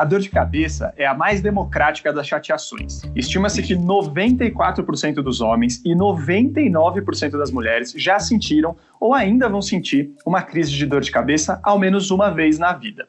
A dor de cabeça é a mais democrática das chateações. Estima-se que 94% dos homens e 99% das mulheres já sentiram ou ainda vão sentir uma crise de dor de cabeça ao menos uma vez na vida.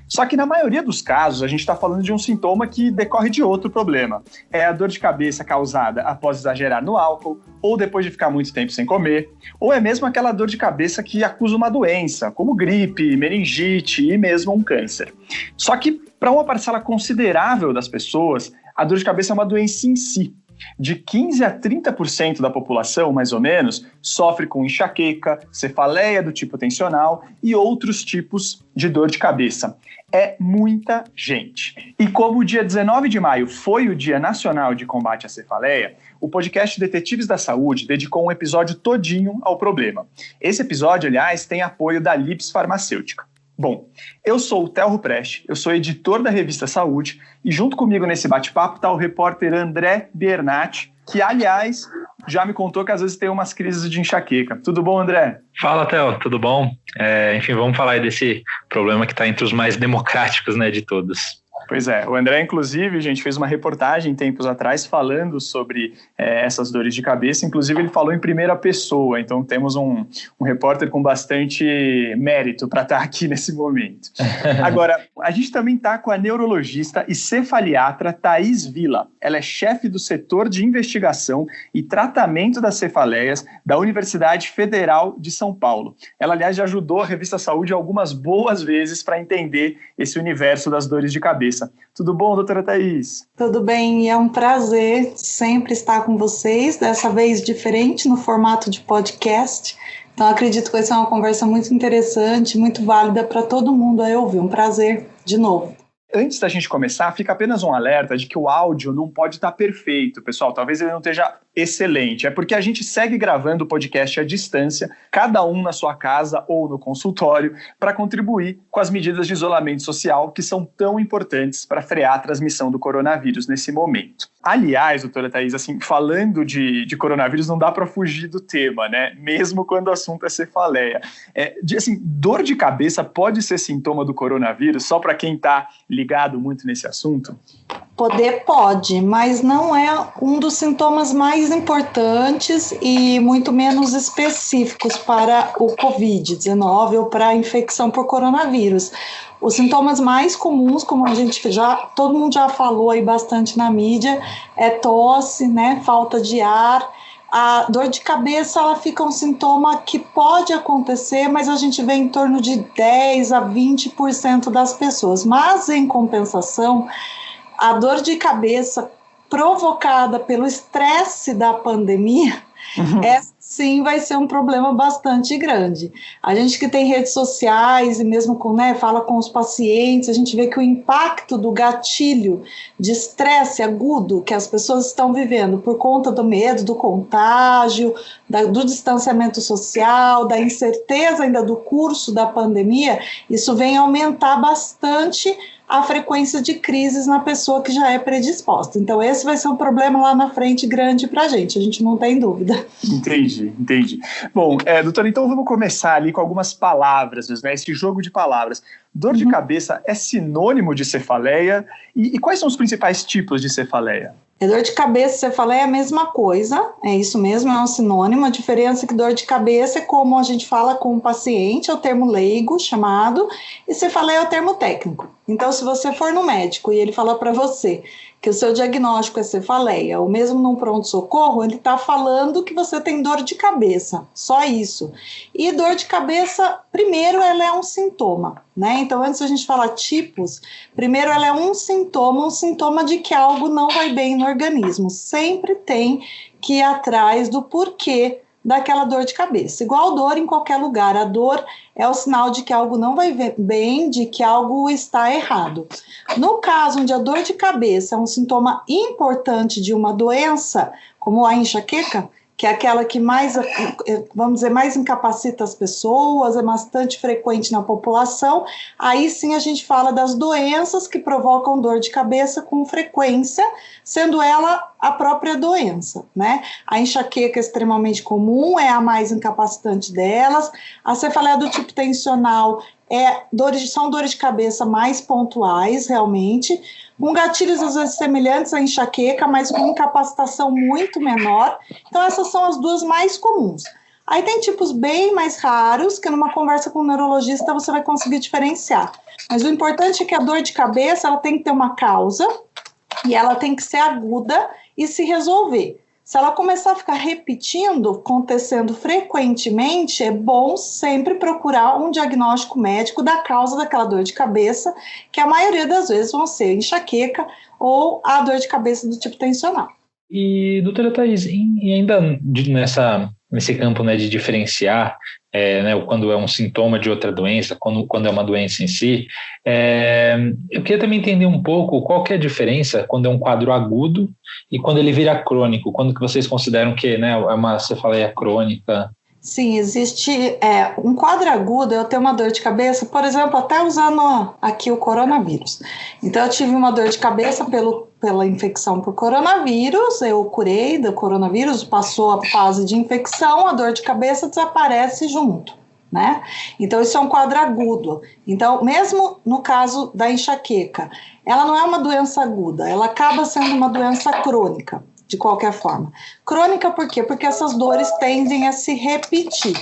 Só que na maioria dos casos, a gente está falando de um sintoma que decorre de outro problema. É a dor de cabeça causada após exagerar no álcool, ou depois de ficar muito tempo sem comer, ou é mesmo aquela dor de cabeça que acusa uma doença, como gripe, meningite e mesmo um câncer. Só que, para uma parcela considerável das pessoas, a dor de cabeça é uma doença em si. De 15% a 30% da população, mais ou menos, sofre com enxaqueca, cefaleia do tipo tensional e outros tipos de dor de cabeça. É muita gente. E como o dia 19 de maio foi o Dia Nacional de Combate à Cefaleia, o podcast Detetives da Saúde dedicou um episódio todinho ao problema. Esse episódio, aliás, tem apoio da Lips Farmacêutica. Bom, eu sou o Telro Preste, eu sou editor da revista Saúde e junto comigo nesse bate-papo está o repórter André Bernatti, que, aliás, já me contou que às vezes tem umas crises de enxaqueca. Tudo bom, André? Fala, Theo, tudo bom? Enfim, vamos falar aí desse problema que está entre os mais democráticos, né, de todos. Pois é, o André, inclusive, a gente fez uma reportagem tempos atrás falando sobre essas dores de cabeça, inclusive ele falou em primeira pessoa, então temos um repórter com bastante mérito para estar aqui nesse momento. Agora, a gente também está com a neurologista e cefaliatra Thaís Villa. Ela é chefe do setor de investigação e tratamento das cefaleias da Universidade Federal de São Paulo. Ela, aliás, já ajudou a revista Saúde algumas boas vezes para entender esse universo das dores de cabeça. Tudo bom, doutora Thaís? Tudo bem, é um prazer sempre estar com vocês, dessa vez diferente no formato de podcast. Então acredito que vai ser uma conversa muito interessante, muito válida para todo mundo aí ouvir. Um prazer de novo. Antes da gente começar, fica apenas um alerta de que o áudio não pode estar perfeito, pessoal. Talvez ele não esteja excelente. É porque a gente segue gravando o podcast à distância, cada um na sua casa ou no consultório, para contribuir com as medidas de isolamento social que são tão importantes para frear a transmissão do coronavírus nesse momento. Aliás, doutora Thaís, assim, falando de coronavírus, não dá para fugir do tema, né? Mesmo quando o assunto é cefaleia. Dor de cabeça pode ser sintoma do coronavírus, só para quem está ligado muito nesse assunto? Pode, mas não é um dos sintomas mais importantes e muito menos específicos para o Covid-19 ou para a infecção por coronavírus. Os sintomas mais comuns, como todo mundo já falou aí bastante na mídia, é tosse, né, falta de ar. A dor de cabeça, ela fica um sintoma que pode acontecer, mas a gente vê em torno de 10% a 20% das pessoas. Mas, em compensação, a dor de cabeça provocada pelo estresse da pandemia, sim, vai ser um problema bastante grande. A gente que tem redes sociais e mesmo fala com os pacientes, a gente vê que o impacto do gatilho de estresse agudo que as pessoas estão vivendo por conta do medo, do contágio, do distanciamento social, da incerteza ainda do curso da pandemia, isso vem aumentar bastante a frequência de crises na pessoa que já é predisposta. Então, esse vai ser um problema lá na frente grande para a gente não tem dúvida. Entendi. Bom, doutora, então vamos começar ali com algumas palavras, né? Esse jogo de palavras. Dor de cabeça é sinônimo de cefaleia? E quais são os principais tipos de cefaleia? Dor de cabeça e cefaleia é a mesma coisa, é isso mesmo, é um sinônimo. A diferença é que dor de cabeça é como a gente fala com o paciente, é o termo leigo chamado, e cefaleia é o termo técnico. Então, se você for no médico e ele falar para você que o seu diagnóstico é cefaleia, ou mesmo num pronto-socorro, ele está falando que você tem dor de cabeça, só isso. E dor de cabeça, primeiro, ela é um sintoma, né? Então, antes da gente falar tipos, primeiro ela é um sintoma de que algo não vai bem no organismo. Sempre tem que ir atrás do porquê daquela dor de cabeça. Igual dor em qualquer lugar, a dor é o sinal de que algo não vai bem, de que algo está errado. No caso onde a dor de cabeça é um sintoma importante de uma doença, como a enxaqueca, que é aquela que mais incapacita as pessoas, é bastante frequente na população, aí sim a gente fala das doenças que provocam dor de cabeça com frequência, sendo ela a própria doença, né? A enxaqueca é extremamente comum, é a mais incapacitante delas. A cefaleia do tipo tensional são dores de cabeça mais pontuais, realmente, com gatilhos às vezes semelhantes à enxaqueca, mas com incapacitação muito menor. Então, essas são as duas mais comuns. Aí tem tipos bem mais raros, que numa conversa com o neurologista você vai conseguir diferenciar. Mas o importante é que a dor de cabeça ela tem que ter uma causa e ela tem que ser aguda e se resolver. Se ela começar a ficar repetindo, acontecendo frequentemente, é bom sempre procurar um diagnóstico médico da causa daquela dor de cabeça, que a maioria das vezes vão ser enxaqueca ou a dor de cabeça do tipo tensional. E, doutora Thaís, e ainda nesse campo, né, de diferenciar né, quando é um sintoma de outra doença, quando é uma doença em si, eu queria também entender um pouco qual que é a diferença quando é um quadro agudo e quando ele vira crônico, quando que vocês consideram que, né, é uma cefaleia crônica? Sim, existe um quadro agudo, eu tenho uma dor de cabeça, por exemplo, até usando aqui o coronavírus. Então, eu tive uma dor de cabeça pela infecção por coronavírus, eu curei do coronavírus, passou a fase de infecção, a dor de cabeça desaparece junto, né? Então, isso é um quadro agudo. Então, mesmo no caso da enxaqueca, ela não é uma doença aguda, ela acaba sendo uma doença crônica. De qualquer forma. Crônica por quê? Porque essas dores tendem a se repetir.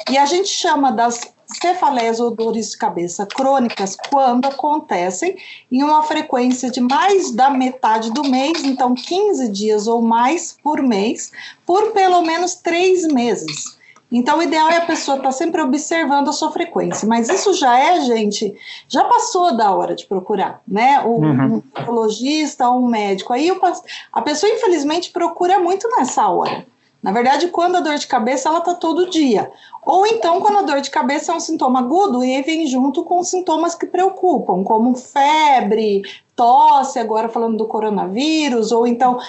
E a gente chama das cefaleias ou dores de cabeça crônicas quando acontecem em uma frequência de mais da metade do mês, então 15 dias ou mais por mês, por pelo menos 3 meses. Então, o ideal é a pessoa estar sempre observando a sua frequência. Mas isso gente, já passou da hora de procurar, né? Um neurologista ou um médico. Aí a pessoa, infelizmente, procura muito nessa hora. Na verdade, quando a dor de cabeça, ela está todo dia. Ou então, quando a dor de cabeça é um sintoma agudo e vem junto com sintomas que preocupam, como febre, tosse, agora falando do coronavírus, ou então,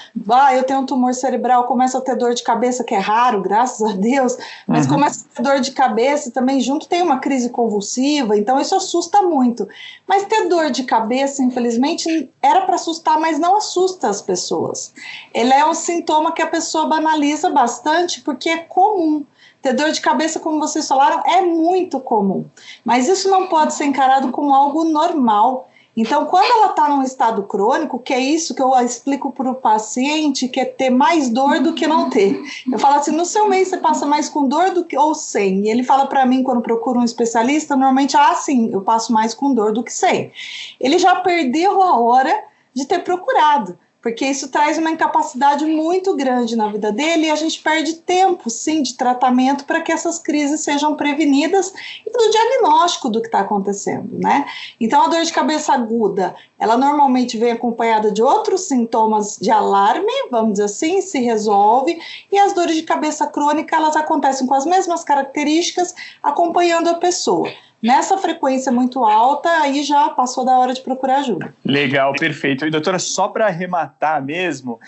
eu tenho um tumor cerebral, começa a ter dor de cabeça, que é raro, graças a Deus, mas começa a ter dor de cabeça e também junto tem uma crise convulsiva, então isso assusta muito. Mas ter dor de cabeça, infelizmente, era para assustar, mas não assusta as pessoas. Ele é um sintoma que a pessoa banaliza bastante, porque é comum. Ter dor de cabeça, como vocês falaram, é muito comum, mas isso não pode ser encarado como algo normal. Então, quando ela está num estado crônico, que é isso que eu explico para o paciente, que é ter mais dor do que não ter. Eu falo assim, no seu mês você passa mais com dor do que ou sem. E ele fala para mim, quando procura um especialista, normalmente, sim, eu passo mais com dor do que sem. Ele já perdeu a hora de ter procurado, porque isso traz uma incapacidade muito grande na vida dele e a gente perde tempo, sim, de tratamento para que essas crises sejam prevenidas e do diagnóstico do que está acontecendo, né? Então, a dor de cabeça aguda, ela normalmente vem acompanhada de outros sintomas de alarme, vamos dizer assim, se resolve, e as dores de cabeça crônica, elas acontecem com as mesmas características, acompanhando a pessoa. Nessa frequência muito alta, aí já passou da hora de procurar ajuda. Legal, perfeito. E doutora, só para arrematar mesmo,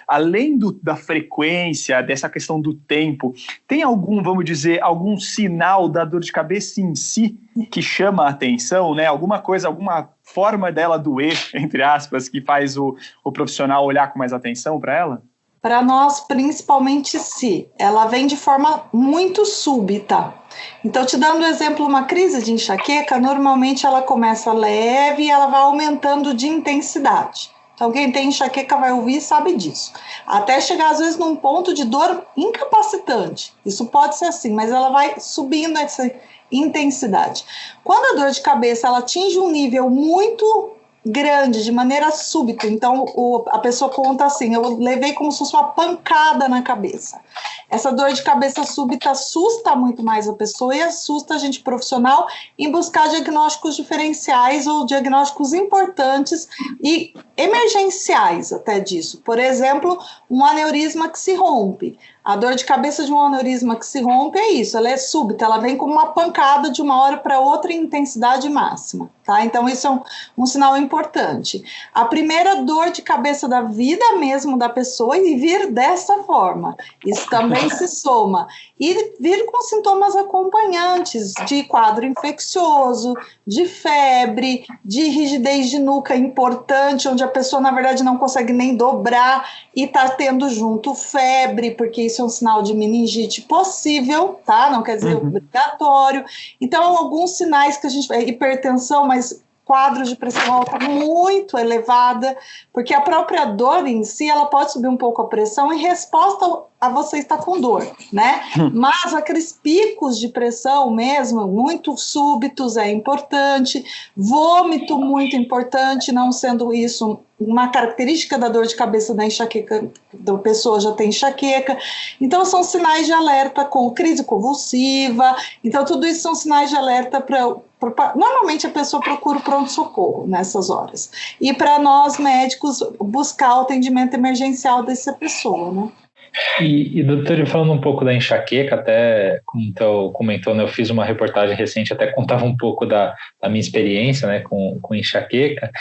além da frequência, dessa questão do tempo, tem vamos dizer, algum sinal da dor de cabeça em si que chama a atenção, né? Alguma forma dela doer, entre aspas, que faz o profissional olhar com mais atenção para ela? Para nós, principalmente se ela vem de forma muito súbita. Então, te dando um exemplo, uma crise de enxaqueca, normalmente ela começa leve e ela vai aumentando de intensidade. Então, quem tem enxaqueca vai ouvir e sabe disso. Até chegar, às vezes, num ponto de dor incapacitante. Isso pode ser assim, mas ela vai subindo essa intensidade. Quando a dor de cabeça ela atinge um nível muito grande, de maneira súbita, então a pessoa conta assim, eu levei como se fosse uma pancada na cabeça. Essa dor de cabeça súbita assusta muito mais a pessoa e assusta a gente profissional em buscar diagnósticos diferenciais ou diagnósticos importantes e emergenciais até disso. Por exemplo, um aneurisma que se rompe. A dor de cabeça de um aneurisma que se rompe é isso, ela é súbita, ela vem como uma pancada de uma hora para outra em intensidade máxima, tá? Então isso é um sinal importante. A primeira dor de cabeça da vida mesmo da pessoa e vir dessa forma, isso também se soma. E vir com sintomas acompanhantes de quadro infeccioso, de febre, de rigidez de nuca importante, onde a pessoa na verdade não consegue nem dobrar e está tendo junto febre, porque isso é um sinal de meningite possível, tá? Não quer dizer obrigatório. Então, alguns sinais que a gente... hipertensão, mas quadros de pressão alta muito elevada, porque a própria dor em si, ela pode subir um pouco a pressão em resposta a você estar com dor, né? Mas aqueles picos de pressão mesmo, muito súbitos, é importante. Vômito, muito importante, não sendo isso uma característica da dor de cabeça da enxaqueca, da pessoa já tem enxaqueca. Então, são sinais de alerta com crise convulsiva. Então, tudo isso são sinais de alerta para... Normalmente, a pessoa procura o pronto-socorro nessas horas. E para nós, médicos, buscar o atendimento emergencial dessa pessoa, né? E doutor, falando um pouco da enxaqueca, até como tu comentou, né, eu fiz uma reportagem recente, até contava um pouco da minha experiência, né, com enxaqueca.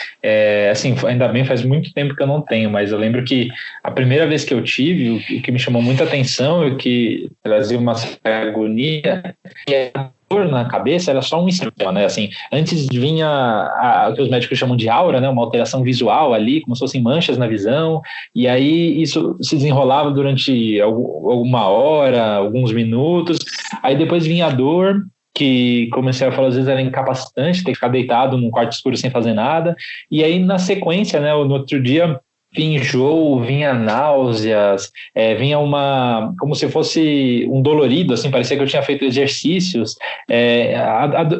Assim, ainda bem, faz muito tempo que eu não tenho, mas eu lembro que a primeira vez que eu tive, o que me chamou muita atenção e o que trazia uma agonia é a dor na cabeça, era só um sintoma, né? Assim, antes vinha o que os médicos chamam de aura, né? Uma alteração visual ali, como se fossem manchas na visão, e aí isso se desenrolava durante alguma hora, alguns minutos, aí depois vinha a dor, que comecei a falar, às vezes era incapacitante, ter que ficar deitado num quarto escuro sem fazer nada, e aí na sequência, né, no outro dia, vinha enjoo, vinha náuseas, vinha como se fosse um dolorido, assim, parecia que eu tinha feito exercícios.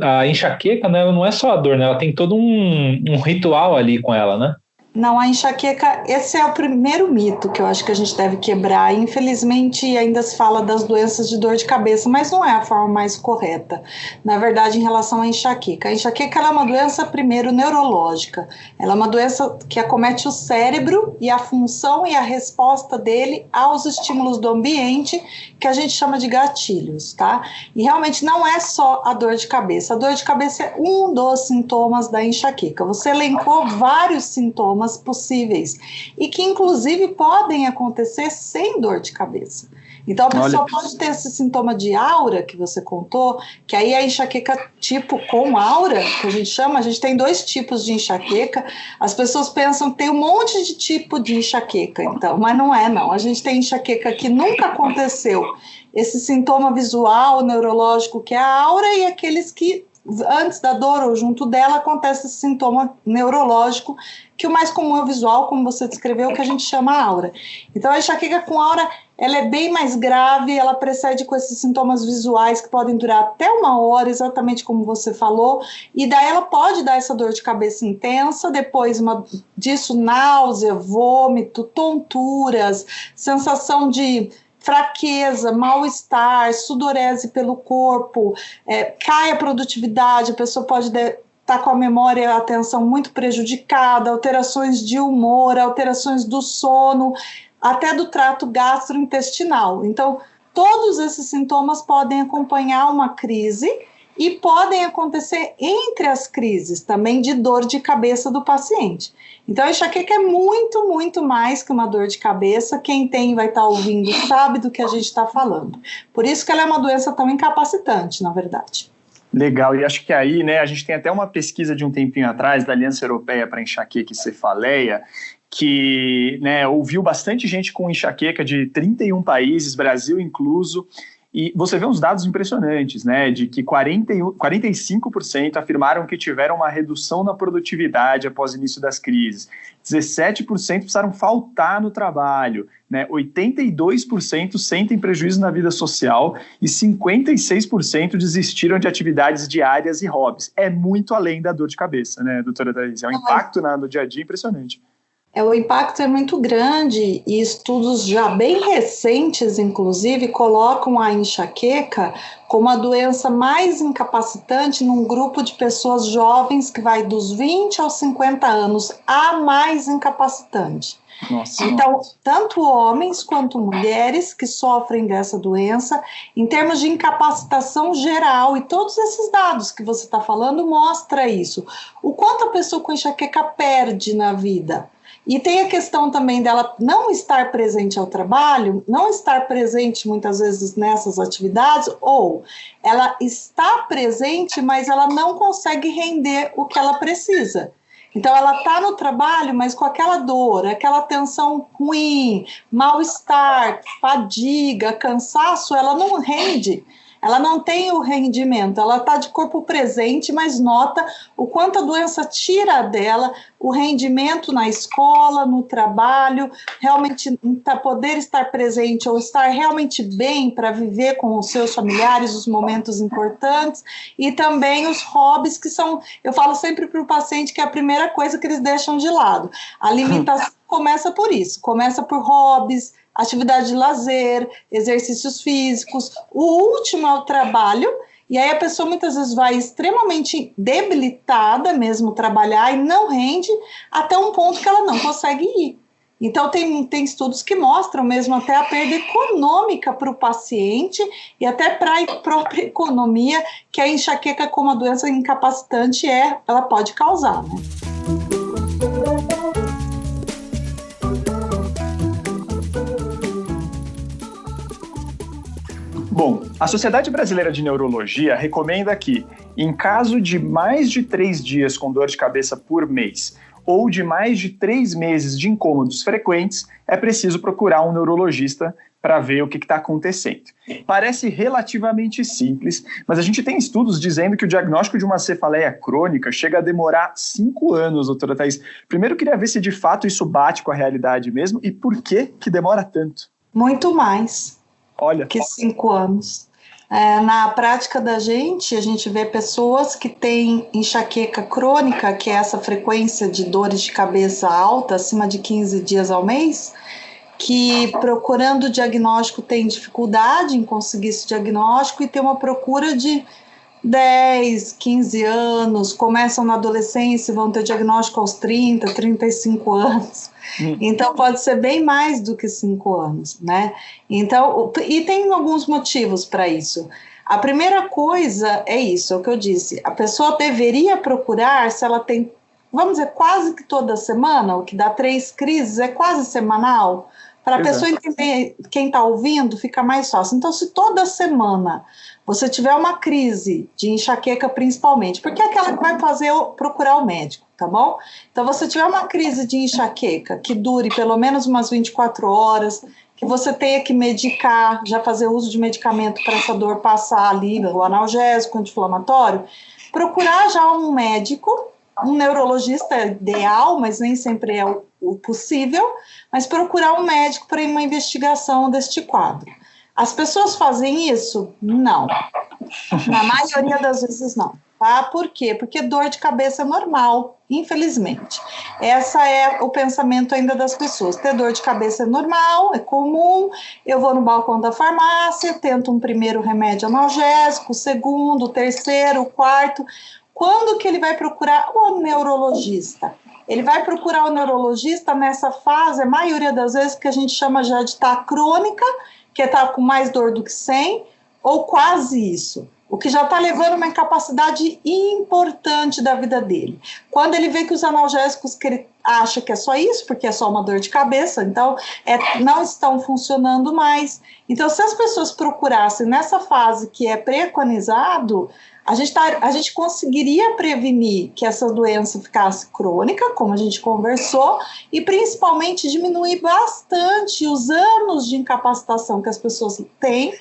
A enxaqueca, né, ela não é só a dor, né, ela tem todo um ritual ali com ela, né? Não, a enxaqueca, esse é o primeiro mito que eu acho que a gente deve quebrar. Infelizmente, ainda se fala das doenças de dor de cabeça, mas não é a forma mais correta, na verdade, em relação à enxaqueca. A enxaqueca ela é uma doença, primeiro, neurológica. Ela é uma doença que acomete o cérebro e a função e a resposta dele aos estímulos do ambiente, que a gente chama de gatilhos, tá? E realmente não é só a dor de cabeça. A dor de cabeça é um dos sintomas da enxaqueca. Você elencou vários sintomas possíveis e que inclusive podem acontecer sem dor de cabeça. Então a pessoa pode ter esse sintoma de aura que você contou, que aí a enxaqueca tipo com aura, que a gente tem 2 tipos de enxaqueca. As pessoas pensam que tem um monte de tipo de enxaqueca, então, mas não é não. A gente tem enxaqueca que nunca aconteceu, esse sintoma visual, neurológico que é a aura, e aqueles que antes da dor ou junto dela acontece esse sintoma neurológico, que o mais comum é o visual, como você descreveu, que a gente chama aura. Então a enxaqueca com aura, ela é bem mais grave, ela precede com esses sintomas visuais que podem durar até 1 hora, exatamente como você falou, e daí ela pode dar essa dor de cabeça intensa, depois disso náusea, vômito, tonturas, sensação de fraqueza, mal-estar, sudorese pelo corpo, cai a produtividade, a pessoa pode estar com a memória e a atenção muito prejudicada, alterações de humor, alterações do sono, até do trato gastrointestinal. Então, todos esses sintomas podem acompanhar uma crise e podem acontecer entre as crises também de dor de cabeça do paciente. Então, a enxaqueca é muito, muito mais que uma dor de cabeça. Quem tem vai estar ouvindo sabe do que a gente está falando. Por isso que ela é uma doença tão incapacitante, na verdade. Legal, e acho que aí, né, a gente tem até uma pesquisa de um tempinho atrás da Aliança Europeia para Enxaqueca e Cefaleia, que, né, ouviu bastante gente com enxaqueca de 31 países, Brasil incluso, e você vê uns dados impressionantes, né, de que 45% afirmaram que tiveram uma redução na produtividade após o início das crises, 17% precisaram faltar no trabalho, né, 82% sentem prejuízo na vida social e 56% desistiram de atividades diárias e hobbies. É muito além da dor de cabeça, né, doutora Thaís? É um impacto no dia a dia impressionante. O impacto é muito grande e estudos já bem recentes, inclusive, colocam a enxaqueca como a doença mais incapacitante num grupo de pessoas jovens que vai dos 20 aos 50 anos, a mais incapacitante. Nossa. Então, tanto homens quanto mulheres que sofrem dessa doença, em termos de incapacitação geral, e todos esses dados que você está falando mostra isso. O quanto a pessoa com enxaqueca perde na vida. E tem a questão também dela não estar presente ao trabalho, não estar presente muitas vezes nessas atividades, ou ela está presente, mas ela não consegue render o que ela precisa. Então, ela está no trabalho, mas com aquela dor, aquela tensão ruim, mal-estar, fadiga, cansaço, ela não rende. Ela não tem o rendimento, ela está de corpo presente, mas nota o quanto a doença tira dela o rendimento na escola, no trabalho, realmente poder estar presente ou estar realmente bem para viver com os seus familiares os momentos importantes, e também os hobbies que são, eu falo sempre para o paciente que é a primeira coisa que eles deixam de lado. A limitação começa por isso, começa por hobbies, atividade de lazer, exercícios físicos, o último é o trabalho, e aí a pessoa muitas vezes vai extremamente debilitada mesmo trabalhar e não rende até um ponto que ela não consegue ir. Então tem estudos que mostram mesmo até a perda econômica para o paciente e até para a própria economia que a enxaqueca como a doença incapacitante ela pode causar, né? Bom, a Sociedade Brasileira de Neurologia recomenda que, em caso de mais de 3 dias com dor de cabeça por mês ou de mais de 3 meses de incômodos frequentes, é preciso procurar um neurologista para ver o que está acontecendo. Parece relativamente simples, mas a gente tem estudos dizendo que o diagnóstico de uma cefaleia crônica chega a demorar 5 anos, doutora Thaís. Primeiro, eu queria ver se de fato isso bate com a realidade mesmo e por que demora tanto. Muito mais. Olha. Que 5 anos. Na prática da gente, a gente vê pessoas que têm enxaqueca crônica, que é essa frequência de dores de cabeça alta, acima de 15 dias ao mês, que procurando o diagnóstico tem dificuldade em conseguir esse diagnóstico e tem uma procura de 10, 15 anos, começam na adolescência e vão ter diagnóstico aos 30, 35 anos. Então, pode ser bem mais do que 5 anos, né? Então, e tem alguns motivos para isso. A primeira coisa é isso, é o que eu disse. A pessoa deveria procurar, se ela tem, vamos dizer, quase que toda semana, o que dá 3 crises, é quase semanal. Para a pessoa entender, quem está ouvindo, fica mais fácil. Então, se toda semana você tiver uma crise de enxaqueca principalmente, porque é aquela que vai fazer procurar o médico, tá bom? Então, você tiver uma crise de enxaqueca que dure pelo menos umas 24 horas, que você tenha que medicar, já fazer uso de medicamento para essa dor passar ali, o analgésico, anti-inflamatório, procurar já um médico, um neurologista é ideal, mas nem sempre é o possível, mas procurar um médico para uma investigação deste quadro. As pessoas fazem isso? Não. Na maioria das vezes não. Tá? Por quê? Porque dor de cabeça é normal, infelizmente. Esse é o pensamento ainda das pessoas. Ter dor de cabeça é normal, é comum. Eu vou no balcão da farmácia, tento um primeiro remédio analgésico, o segundo, o terceiro, o quarto. Quando que ele vai procurar o neurologista? Ele vai procurar o neurologista nessa fase, a maioria das vezes, que a gente chama já de estar crônica, que está com mais dor do que sem, ou quase isso. O que já está levando uma incapacidade importante da vida dele. Quando ele vê que os analgésicos que ele acha que é só isso, porque é só uma dor de cabeça, então não estão funcionando mais. Então, se as pessoas procurassem nessa fase que é preconizado, a gente conseguiria prevenir que essa doença ficasse crônica, como a gente conversou, e principalmente diminuir bastante os anos de incapacitação que as pessoas têm,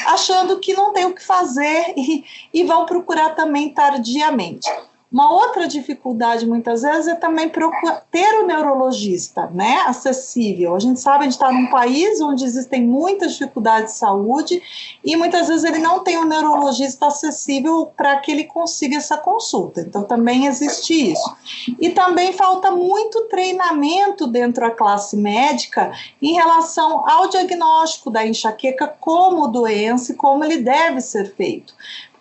achando que não tem o que fazer e vão procurar também tardiamente. Uma outra dificuldade, muitas vezes, é também ter o neurologista, né, acessível. A gente sabe, a gente está num país onde existem muitas dificuldades de saúde e muitas vezes ele não tem um neurologista acessível para que ele consiga essa consulta. Então, também existe isso. E também falta muito treinamento dentro da classe médica em relação ao diagnóstico da enxaqueca como doença e como ele deve ser feito.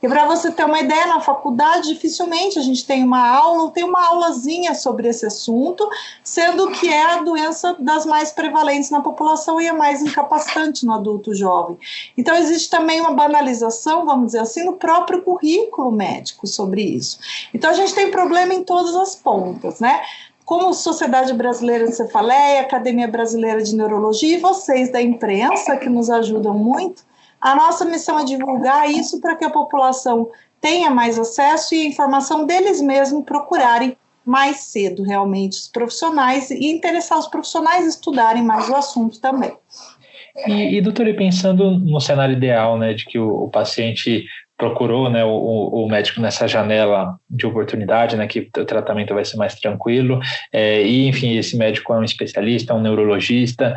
E para você ter uma ideia, na faculdade, dificilmente a gente tem uma aula, ou tem uma aulazinha sobre esse assunto, sendo que é a doença das mais prevalentes na população e é mais incapacitante no adulto jovem. Então, existe também uma banalização, vamos dizer assim, no próprio currículo médico sobre isso. Então, a gente tem problema em todas as pontas, né? Como Sociedade Brasileira de Cefaleia, Academia Brasileira de Neurologia e vocês da imprensa, que nos ajudam muito, a nossa missão é divulgar isso para que a população tenha mais acesso e a informação deles mesmos procurarem mais cedo realmente os profissionais e interessar os profissionais a estudarem mais o assunto também. E doutora, pensando no cenário ideal, né, de que o paciente procurou, né, o médico nessa janela de oportunidade, né, que o tratamento vai ser mais tranquilo, e enfim, esse médico é um especialista, um neurologista,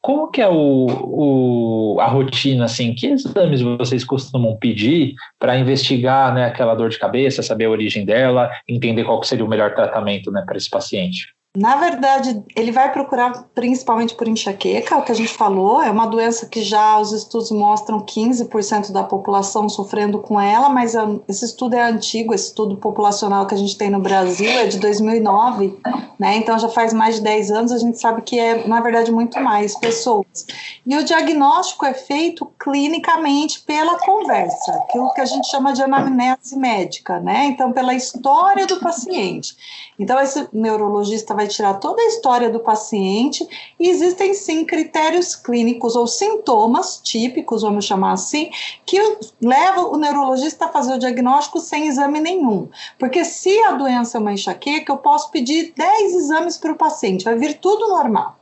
como que é a rotina, assim, que exames vocês costumam pedir para investigar, né, aquela dor de cabeça, saber a origem dela, entender qual seria o melhor tratamento, né, para esse paciente? Na verdade, ele vai procurar principalmente por enxaqueca, o que a gente falou, é uma doença que já os estudos mostram 15% da população sofrendo com ela, mas esse estudo é antigo, esse estudo populacional que a gente tem no Brasil é de 2009, né? Então já faz mais de 10 anos, a gente sabe que é, na verdade, muito mais pessoas. E o diagnóstico é feito clinicamente pela conversa, aquilo que a gente chama de anamnese médica, né? Então, pela história do paciente. Então, esse neurologista vai tirar toda a história do paciente e existem, sim, critérios clínicos ou sintomas típicos, vamos chamar assim, que levam o neurologista a fazer o diagnóstico sem exame nenhum. Porque se a doença é uma enxaqueca, eu posso pedir 10 exames para o paciente, vai vir tudo normal.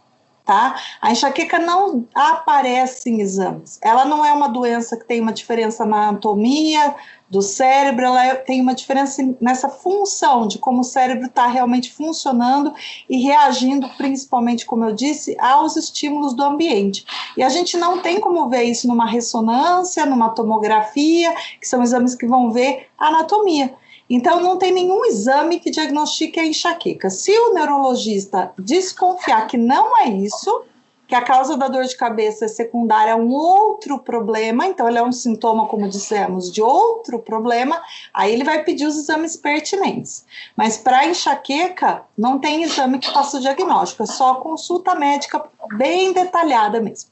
Tá? A enxaqueca não aparece em exames. Ela não é uma doença que tem uma diferença na anatomia do cérebro, ela tem uma diferença nessa função de como o cérebro está realmente funcionando e reagindo, principalmente, como eu disse, aos estímulos do ambiente. E a gente não tem como ver isso numa ressonância, numa tomografia, que são exames que vão ver a anatomia. Então, não tem nenhum exame que diagnostique a enxaqueca. Se o neurologista desconfiar que não é isso, que a causa da dor de cabeça é secundária a um outro problema, então ele é um sintoma, como dissemos, de outro problema, aí ele vai pedir os exames pertinentes. Mas para enxaqueca, não tem exame que faça o diagnóstico, é só consulta médica bem detalhada mesmo.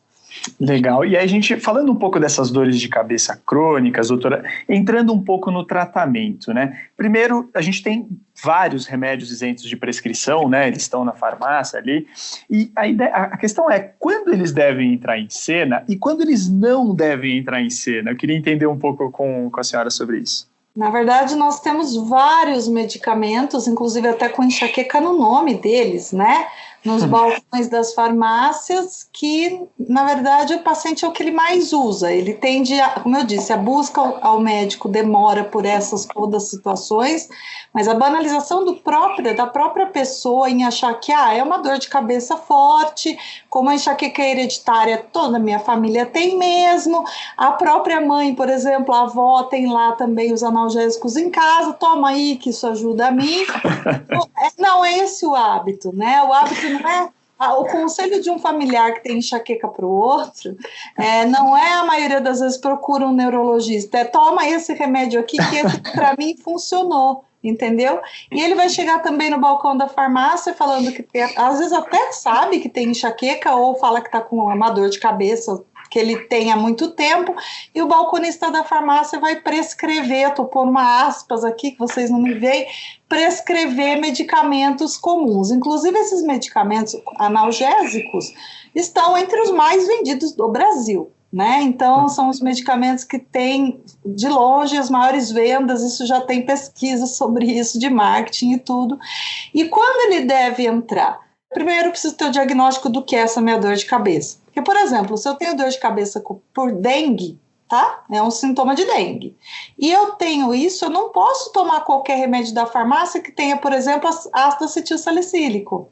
Legal. E aí a gente, falando um pouco dessas dores de cabeça crônicas, doutora, entrando um pouco no tratamento, né? Primeiro, a gente tem vários remédios isentos de prescrição, né? Eles estão na farmácia ali. E a questão é quando eles devem entrar em cena e quando eles não devem entrar em cena. Eu queria entender um pouco com a senhora sobre isso. Na verdade, nós temos vários medicamentos, inclusive até com enxaqueca no nome deles, né? Nos balcões das farmácias, que, na verdade, o paciente é o que ele mais usa. Ele tende, como eu disse, a busca ao médico demora por essas todas as situações, mas a banalização da própria pessoa em achar que é uma dor de cabeça forte, como a enxaqueca hereditária, toda a minha família tem mesmo, a própria mãe, por exemplo, a avó tem lá também os analgésicos em casa, toma aí que isso ajuda a mim. Não é esse o hábito, né? O hábito não é o conselho de um familiar que tem enxaqueca para o outro, não é a maioria das vezes procura um neurologista, toma esse remédio aqui que esse para mim funcionou, entendeu? E ele vai chegar também no balcão da farmácia falando que às vezes até sabe que tem enxaqueca ou fala que está com uma dor de cabeça que ele tem há muito tempo, e o balconista da farmácia vai prescrever, estou pondo uma aspas aqui que vocês não me veem, prescrever medicamentos comuns. Inclusive esses medicamentos analgésicos estão entre os mais vendidos do Brasil, né? Então são os medicamentos que têm de longe as maiores vendas, isso já tem pesquisa sobre isso de marketing e tudo. E quando ele deve entrar? Primeiro, eu preciso ter o diagnóstico do que é essa minha dor de cabeça. Porque, por exemplo, se eu tenho dor de cabeça por dengue, tá? É um sintoma de dengue. E eu tenho isso, eu não posso tomar qualquer remédio da farmácia que tenha, por exemplo, ácido acetilsalicílico.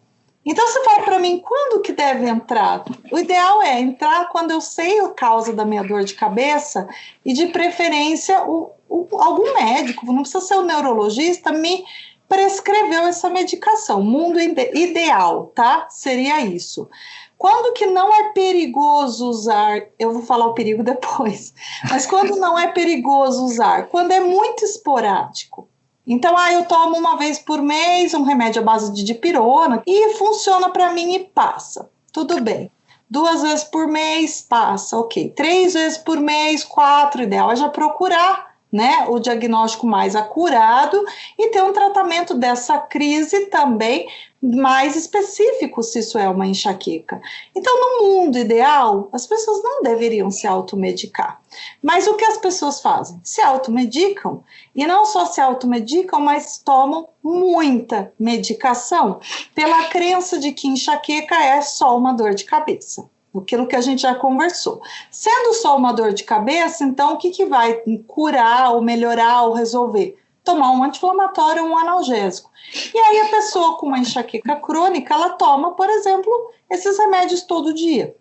Então, você fala para mim, quando que deve entrar? O ideal é entrar quando eu sei a causa da minha dor de cabeça e, de preferência, algum médico, não precisa ser o neurologista, me prescreveu essa medicação. Mundo ideal, tá? Seria isso. Quando que não é perigoso usar, eu vou falar o perigo depois, mas quando não é perigoso usar? Quando é muito esporádico. Então, eu tomo uma vez por mês um remédio à base de dipirona e funciona para mim e passa. Tudo bem. 2 vezes por mês, passa, ok. 3 vezes por mês, 4, ideal é já procurar, né, o diagnóstico mais acurado e ter um tratamento dessa crise também mais específico, se isso é uma enxaqueca. Então, no mundo ideal, as pessoas não deveriam se automedicar. Mas o que as pessoas fazem? Se automedicam, e não só se automedicam, mas tomam muita medicação, pela crença de que enxaqueca é só uma dor de cabeça. Aquilo que a gente já conversou. Sendo só uma dor de cabeça, então o que vai curar, ou melhorar, ou resolver? Tomar um anti-inflamatório, um analgésico. E aí a pessoa com uma enxaqueca crônica, ela toma, por exemplo, esses remédios todo dia.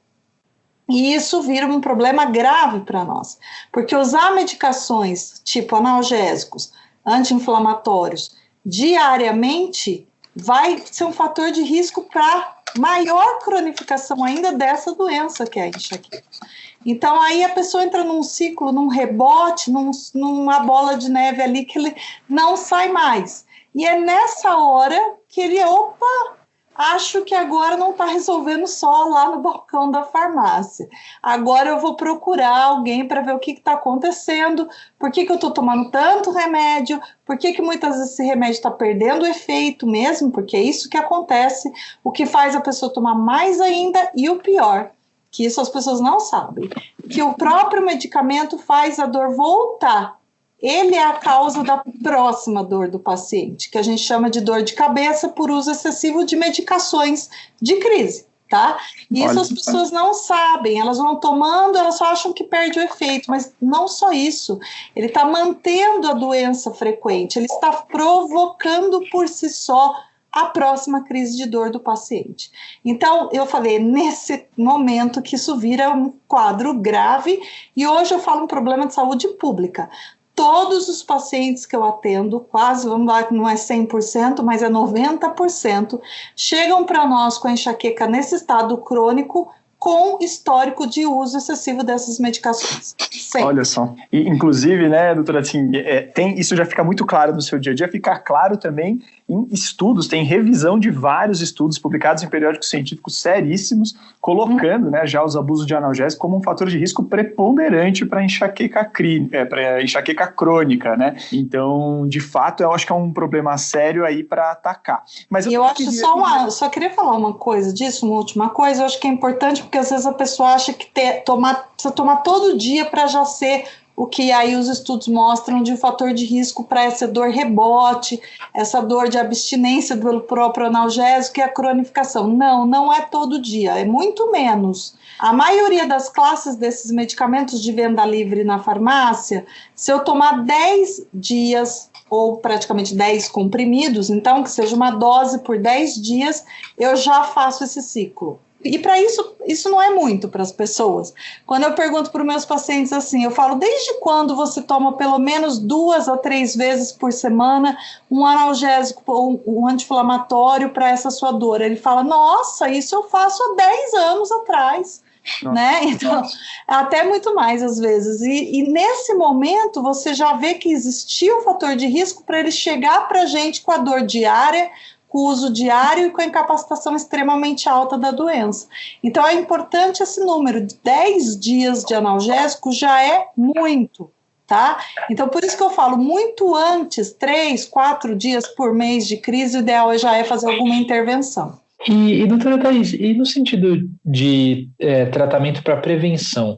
E isso vira um problema grave para nós. Porque usar medicações tipo analgésicos, anti-inflamatórios, diariamente, vai ser um fator de risco para maior cronificação ainda dessa doença que é a enxaqueca. Então, aí a pessoa entra num ciclo, num rebote, numa bola de neve ali que ele não sai mais. E é nessa hora que ele, acho que agora não está resolvendo só lá no balcão da farmácia. Agora eu vou procurar alguém para ver o que está acontecendo, por que eu estou tomando tanto remédio, por que muitas vezes esse remédio está perdendo o efeito mesmo, porque é isso que acontece, o que faz a pessoa tomar mais ainda, e o pior, que isso as pessoas não sabem, que o próprio medicamento faz a dor voltar. Ele é a causa da próxima dor do paciente, que a gente chama de dor de cabeça por uso excessivo de medicações de crise, tá? E isso as pessoas não sabem, elas vão tomando, elas só acham que perde o efeito, mas não só isso, ele está mantendo a doença frequente, ele está provocando por si só a próxima crise de dor do paciente. Então, eu falei, nesse momento que isso vira um quadro grave, e hoje eu falo um problema de saúde pública. Todos os pacientes que eu atendo, quase, vamos lá, que não é 100%, mas é 90%, chegam para nós com a enxaqueca nesse estado crônico, com histórico de uso excessivo dessas medicações. Sempre. Olha só. E, inclusive, né, doutora, assim, isso já fica muito claro no seu dia a dia, fica claro também em estudos, tem revisão de vários estudos publicados em periódicos científicos seríssimos, colocando, né, já os abusos de analgésico como um fator de risco preponderante para enxaqueca crônica, né? Então, de fato, eu acho que é um problema sério aí para atacar. Mas eu acho só queria falar uma coisa disso, uma última coisa, eu acho que é importante porque às vezes a pessoa acha que precisa tomar todo dia para já ser o que aí os estudos mostram de um fator de risco para essa dor rebote, essa dor de abstinência pelo próprio analgésico e a cronificação. Não é todo dia, é muito menos. A maioria das classes desses medicamentos de venda livre na farmácia, se eu tomar 10 dias ou praticamente 10 comprimidos, então que seja uma dose por 10 dias, eu já faço esse ciclo. E para isso não é muito para as pessoas. Quando eu pergunto para os meus pacientes assim, eu falo, desde quando você toma pelo menos 2 a 3 vezes por semana um analgésico ou um anti-inflamatório para essa sua dor? Ele fala, nossa, isso eu faço há 10 anos atrás. Né? Então, até muito mais às vezes. E nesse momento você já vê que existia um fator de risco para ele chegar para a gente com a dor diária, com o uso diário e com a incapacitação extremamente alta da doença. Então é importante esse número, 10 dias de analgésico já é muito, tá? Então por isso que eu falo, muito antes, 3, 4 dias por mês de crise, o ideal já é fazer alguma intervenção. E doutora Thaís, e no sentido de tratamento para prevenção,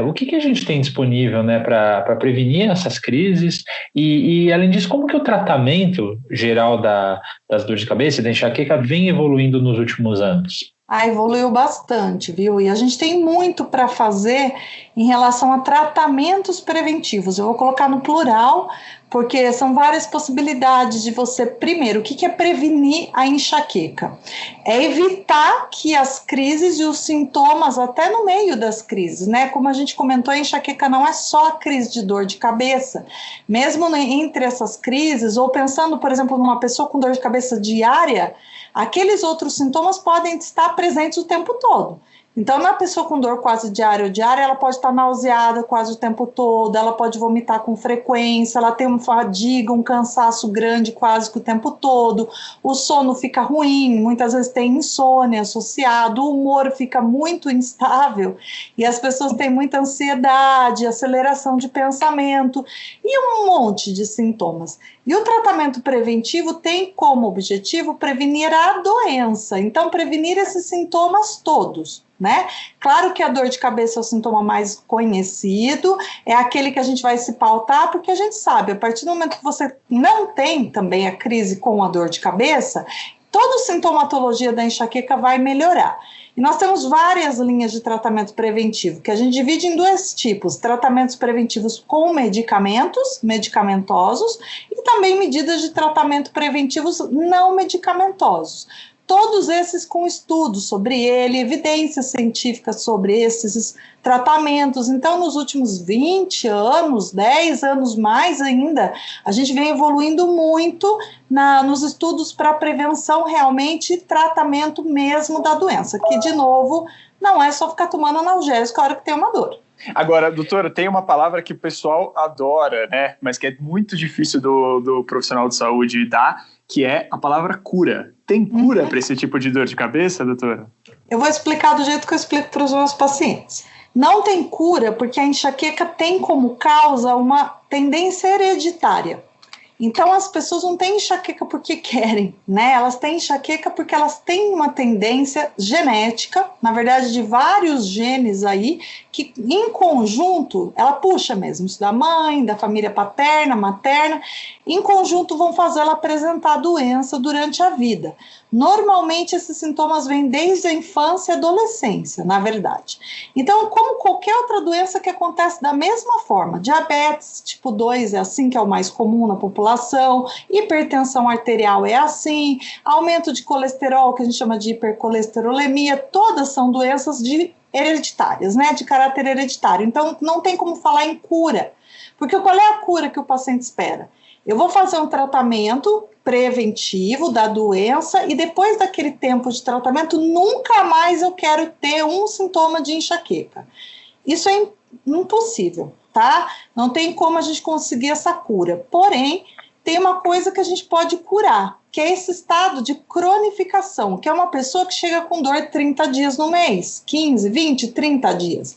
o que a gente tem disponível, né, para prevenir essas crises? E além disso, como que o tratamento geral das dores de cabeça e da enxaqueca vem evoluindo nos últimos anos? Evoluiu bastante, viu? E a gente tem muito para fazer em relação a tratamentos preventivos. Eu vou colocar no plural, porque são várias possibilidades de você, primeiro, o que é prevenir a enxaqueca? É evitar que as crises e os sintomas, até no meio das crises, né? Como a gente comentou, a enxaqueca não é só a crise de dor de cabeça. Mesmo entre essas crises, ou pensando, por exemplo, numa pessoa com dor de cabeça diária, aqueles outros sintomas podem estar presentes o tempo todo. Então, na pessoa com dor quase diária ou diária, ela pode estar nauseada quase o tempo todo, ela pode vomitar com frequência, ela tem uma fadiga, um cansaço grande quase que o tempo todo, o sono fica ruim, muitas vezes tem insônia associado, o humor fica muito instável e as pessoas têm muita ansiedade, aceleração de pensamento e um monte de sintomas. E o tratamento preventivo tem como objetivo prevenir a doença, então prevenir esses sintomas todos, né? Claro que a dor de cabeça é o sintoma mais conhecido, é aquele que a gente vai se pautar, porque a gente sabe, a partir do momento que você não tem também a crise com a dor de cabeça, toda a sintomatologia da enxaqueca vai melhorar. E nós temos várias linhas de tratamento preventivo, que a gente divide em dois tipos, tratamentos preventivos com medicamentos, medicamentosos, e também medidas de tratamento preventivos não medicamentosos. Todos esses com estudos sobre ele, evidências científicas sobre esses tratamentos. Então, nos últimos 20 anos, 10 anos mais ainda, a gente vem evoluindo muito nos estudos para prevenção realmente e tratamento mesmo da doença, que, de novo, não é só ficar tomando analgésico a hora que tem uma dor. Agora, doutora, tem uma palavra que o pessoal adora, né? Mas que é muito difícil do profissional de saúde dar, que é a palavra cura. Tem cura para esse tipo de dor de cabeça, doutora? Eu vou explicar do jeito que eu explico para os meus pacientes. Não tem cura porque a enxaqueca tem como causa uma tendência hereditária. Então, as pessoas não têm enxaqueca porque querem, né? Elas têm enxaqueca porque elas têm uma tendência genética, na verdade, de vários genes aí, que em conjunto, ela puxa mesmo, isso da mãe, da família paterna, materna, em conjunto vão fazer ela apresentar a doença durante a vida. Normalmente, esses sintomas vêm desde a infância e adolescência, na verdade. Então, como qualquer outra doença que acontece da mesma forma, diabetes tipo 2 é assim, que é o mais comum na população, hipertensão arterial é assim, aumento de colesterol, que a gente chama de hipercolesterolemia, todas são doenças hereditárias, né, de caráter hereditário. Então, não tem como falar em cura, porque qual é a cura que o paciente espera? Eu vou fazer um tratamento preventivo da doença e depois daquele tempo de tratamento, nunca mais eu quero ter um sintoma de enxaqueca. Isso é impossível, tá? Não tem como a gente conseguir essa cura. Porém, tem uma coisa que a gente pode curar, que é esse estado de cronificação, que é uma pessoa que chega com dor 30 dias no mês, 15, 20, 30 dias.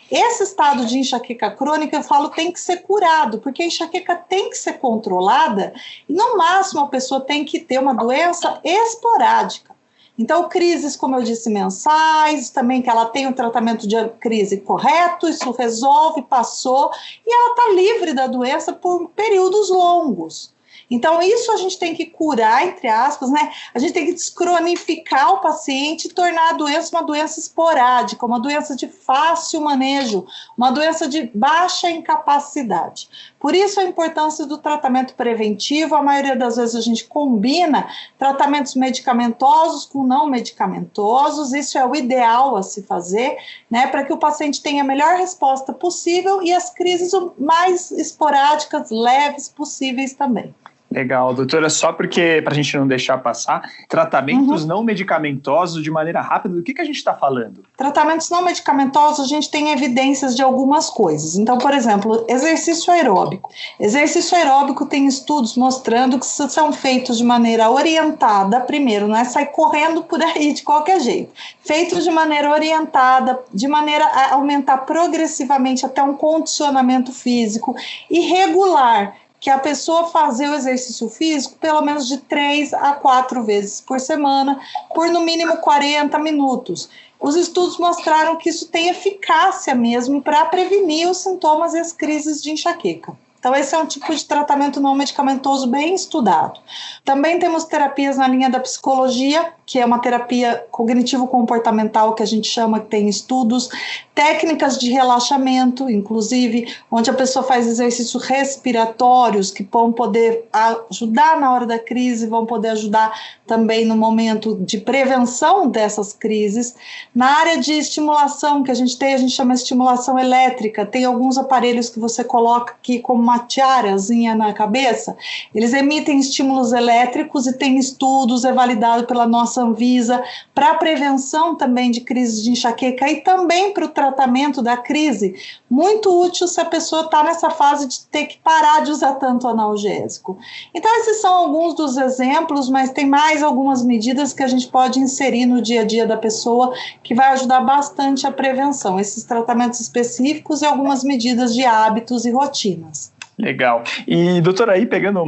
Esse estado de enxaqueca crônica, eu falo, tem que ser curado, porque a enxaqueca tem que ser controlada e, no máximo, a pessoa tem que ter uma doença esporádica. Então, crises, como eu disse, mensais, também que ela tem o tratamento de crise correto, isso resolve, passou, e ela está livre da doença por períodos longos. Então, isso a gente tem que curar, entre aspas, né? A gente tem que descronificar o paciente e tornar a doença uma doença esporádica, uma doença de fácil manejo, uma doença de baixa incapacidade. Por isso a importância do tratamento preventivo. A maioria das vezes a gente combina tratamentos medicamentosos com não medicamentosos, isso é o ideal a se fazer, né? Para que o paciente tenha a melhor resposta possível e as crises o mais esporádicas, leves possíveis também. Legal, doutora, só porque, para a gente não deixar passar, tratamentos não medicamentosos de maneira rápida, do que a gente está falando? Tratamentos não medicamentosos, a gente tem evidências de algumas coisas. Então, por exemplo, exercício aeróbico. Exercício aeróbico tem estudos mostrando que são feitos de maneira orientada, primeiro, não é sair correndo por aí de qualquer jeito. Feitos de maneira orientada, de maneira a aumentar progressivamente até um condicionamento físico e regular, que a pessoa fazer o exercício físico pelo menos de 3 a 4 vezes por semana, por no mínimo 40 minutos. Os estudos mostraram que isso tem eficácia mesmo para prevenir os sintomas e as crises de enxaqueca. Então, esse é um tipo de tratamento não medicamentoso bem estudado. Também temos terapias na linha da psicologia, que é uma terapia cognitivo-comportamental, que a gente chama, que tem estudos, técnicas de relaxamento, inclusive, onde a pessoa faz exercícios respiratórios que vão poder ajudar na hora da crise, vão poder ajudar também no momento de prevenção dessas crises. Na área de estimulação que a gente chama de estimulação elétrica, tem alguns aparelhos que você coloca aqui como uma tiarazinha na cabeça, eles emitem estímulos elétricos e tem estudos, é validado pela nossa Anvisa, para prevenção também de crises de enxaqueca e também para o tratamento da crise, muito útil se a pessoa está nessa fase de ter que parar de usar tanto analgésico. Então esses são alguns dos exemplos, mas tem mais algumas medidas que a gente pode inserir no dia a dia da pessoa que vai ajudar bastante a prevenção, esses tratamentos específicos e algumas medidas de hábitos e rotinas. Legal. E, doutora, aí pegando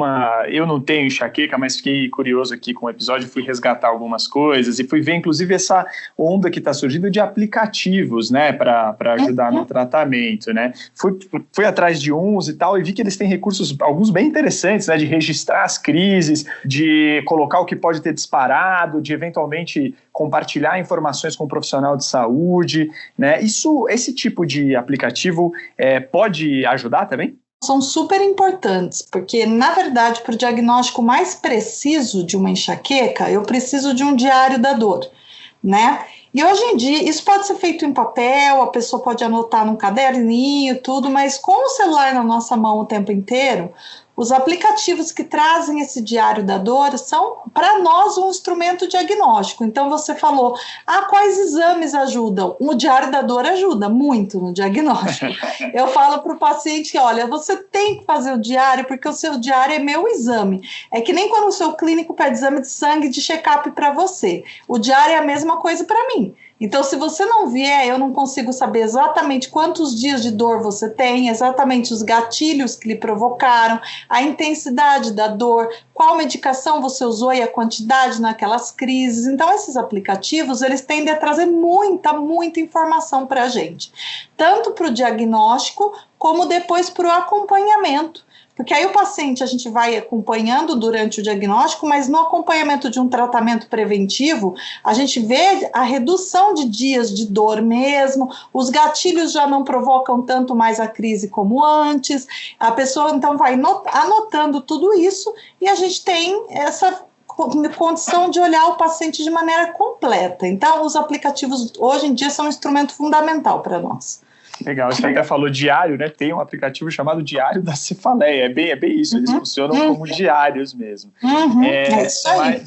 eu não tenho enxaqueca, mas fiquei curioso aqui com o episódio, fui resgatar algumas coisas e fui ver, inclusive, essa onda que está surgindo de aplicativos, né, para ajudar no tratamento, né. Fui atrás de uns e tal, e vi que eles têm recursos, alguns bem interessantes, né, de registrar as crises, de colocar o que pode ter disparado, de eventualmente compartilhar informações com um profissional de saúde, né. Esse tipo de aplicativo pode ajudar também? São super importantes, porque, na verdade, para o diagnóstico mais preciso de uma enxaqueca, eu preciso de um diário da dor, né? E hoje em dia, isso pode ser feito em papel, a pessoa pode anotar num caderninho, tudo, mas com o celular na nossa mão o tempo inteiro, os aplicativos que trazem esse diário da dor são, para nós, um instrumento diagnóstico. Então, você falou, quais exames ajudam? O diário da dor ajuda muito no diagnóstico. Eu falo para o paciente, olha, você tem que fazer o diário, porque o seu diário é meu exame. É que nem quando o seu clínico pede exame de sangue de check-up para você. O diário é a mesma coisa para mim. Então, se você não vier, eu não consigo saber exatamente quantos dias de dor você tem, exatamente os gatilhos que lhe provocaram, a intensidade da dor, qual medicação você usou e a quantidade naquelas crises. Então, esses aplicativos, eles tendem a trazer muita informação para a gente, tanto para o diagnóstico, como depois para o acompanhamento. Porque aí o paciente a gente vai acompanhando durante o diagnóstico, mas no acompanhamento de um tratamento preventivo, a gente vê a redução de dias de dor mesmo, os gatilhos já não provocam tanto mais a crise como antes, a pessoa então vai anotando tudo isso e a gente tem essa condição de olhar o paciente de maneira completa. Então, os aplicativos hoje em dia são um instrumento fundamental para nós. Legal, você até falou diário, né? Tem um aplicativo chamado Diário da Cefaleia, é bem isso, eles funcionam como diários mesmo. É isso aí.